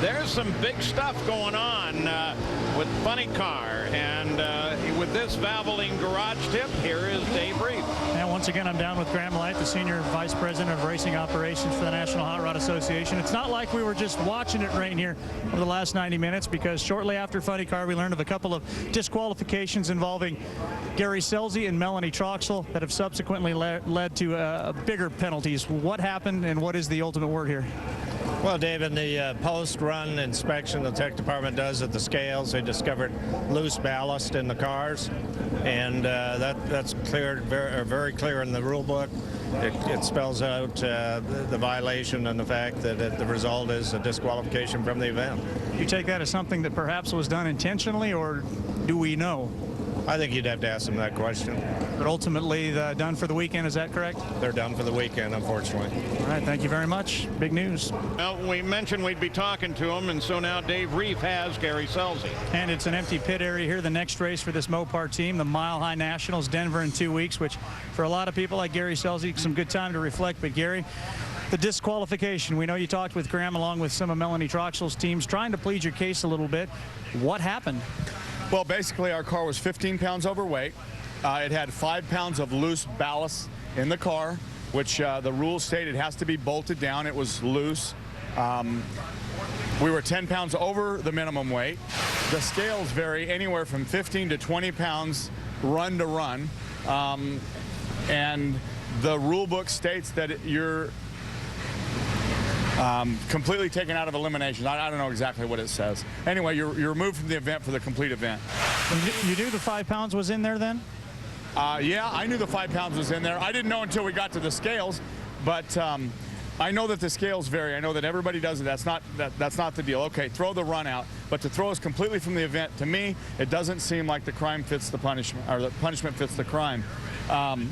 there's some big stuff going on with Funny Car. And with this Valvoline Garage Tip, here is Dave Reeve. And once again, I'm down with Graham Light, the Senior Vice President of Racing Operations for the National Hot Rod Association. It's not like we were just watching it rain here over the last 90 minutes, because shortly after Funny Car, we learned of a couple of disqualifications involving Gary Selzy and Melanie Troxel that have subsequently led to bigger penalties. What happened, and what is the ultimate word here? Well, Dave, in the post-run inspection the tech department does at the scales, they discovered loose ballast in the cars, and that's cleared very clear in the rule book. It spells out the violation and the fact that the result is a disqualification from the event. You take that as something that perhaps was done intentionally, or do we know? I think you'd have to ask them that question. But ultimately done for the weekend, is that correct? They're done for the weekend, unfortunately. All right, thank you very much. Big news. Well, we mentioned we'd be talking to him, and so now Dave Reeve has Gary Selzy. And it's an empty pit area here. The next race for this Mopar team, the Mile High Nationals, Denver in 2 weeks, which for a lot of people like Gary Selzy, some good time to reflect. But Gary, the disqualification, we know you talked with Graham along with some of Melanie Troxel's teams, trying to plead your case a little bit. What happened? Well, basically, our car was 15 pounds overweight. It had 5 pounds of loose ballast in the car, which the rules stated has to be bolted down. It was loose. We were 10 pounds over the minimum weight. The scales vary anywhere from 15 to 20 pounds run to run. And the rule book states that you're completely taken out of elimination. I don't know exactly what it says. Anyway, you're removed from the event for the complete event. You knew the 5 pounds was in there then? Yeah, I knew the 5 pounds was in there. I didn't know until we got to the scales, but I know that the scales vary. I know that everybody does it. That's not the deal. Okay, throw the run out, but to throw us completely from the event, to me, it doesn't seem like the crime fits the punishment, or the punishment fits the crime.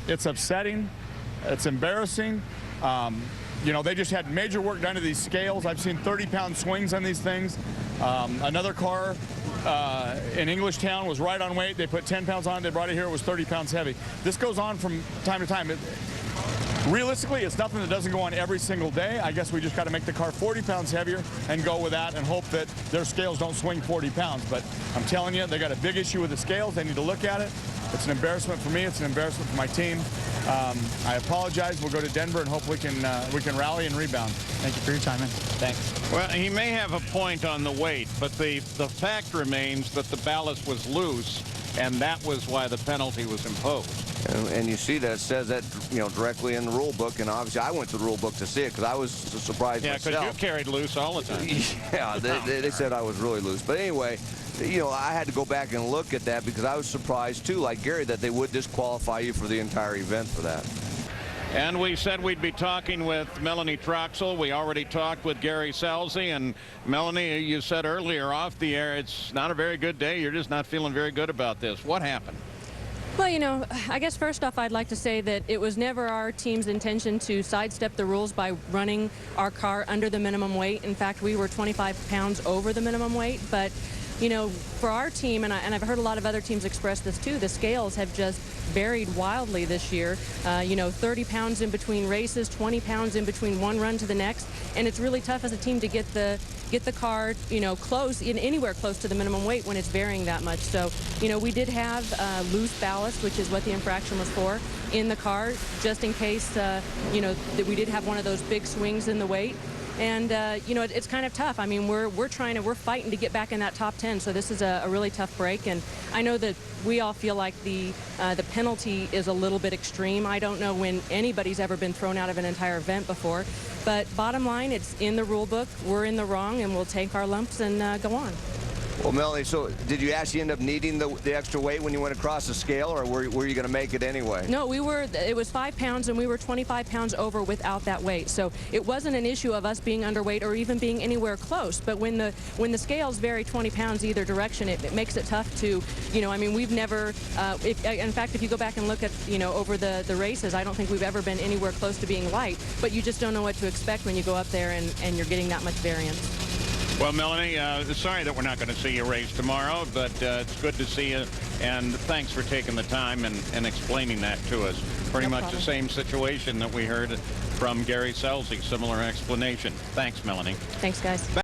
It's upsetting. It's embarrassing. You know, they just had major work done to these scales. I've seen 30-pound swings on these things. Another car in Englishtown was right on weight. They put 10 pounds on it. They brought it here. It was 30 pounds heavy. This goes on from time to time. Realistically, it's nothing that doesn't go on every single day. I guess we just got to make the car 40 pounds heavier and go with that and hope that their scales don't swing 40 pounds. But I'm telling you, they got a big issue with the scales. They need to look at it. It's an embarrassment for me. It's an embarrassment for my team. I apologize. We'll go to Denver and hope we can rally and rebound. Thank you for your time, man. Thanks. Well, he may have a point on the weight, but the fact remains that the ballast was loose, and that was why the penalty was imposed. And you see that it says that, you know, directly in the rule book, and obviously I went to the rule book to see it because I was surprised myself. Yeah, because you carried loose all the time. Yeah, they said I was really loose. But anyway, you know, I had to go back and look at that because I was surprised too, like Gary, that they would disqualify you for the entire event for that. And we said we'd be talking with Melanie Troxel. We already talked with Gary Selzy. And Melanie, you said earlier off the air, it's not a very good day. You're just not feeling very good about this. What happened? Well, you know, I guess first off, I'd like to say that it was never our team's intention to sidestep the rules by running our car under the minimum weight. In fact, we were 25 pounds over the minimum weight. But, you know, for our team, and I've heard a lot of other teams express this too, the scales have just varied wildly this year. You know, 30 pounds in between races, 20 pounds in between one run to the next. And it's really tough as a team to get the car, you know, anywhere close to the minimum weight when it's varying that much. So, you know, we did have loose ballast, which is what the infraction was for, in the car, just in case, you know, that we did have one of those big swings in the weight. And, you know, it's kind of tough. I mean, we're fighting to get back in that top 10. So this is a really tough break. And I know that we all feel like the penalty is a little bit extreme. I don't know when anybody's ever been thrown out of an entire event before. But bottom line, it's in the rule book. We're in the wrong, and we'll take our lumps and go on. Well, Melanie, so did you actually end up needing the extra weight when you went across the scale, or were you going to make it anyway? No, it was 5 pounds, and we were 25 pounds over without that weight. So it wasn't an issue of us being underweight or even being anywhere close. But when the scales vary 20 pounds either direction, it makes it tough to, you know, I mean, we've never, in fact, if you go back and look at, you know, over the races, I don't think we've ever been anywhere close to being light. But you just don't know what to expect when you go up there and you're getting that much variance. Well, Melanie, sorry that we're not going to see you race tomorrow, but it's good to see you, and thanks for taking the time and explaining that to us. Pretty much the same situation that we heard from Gary Selzy, similar explanation. Thanks, Melanie. Thanks, guys.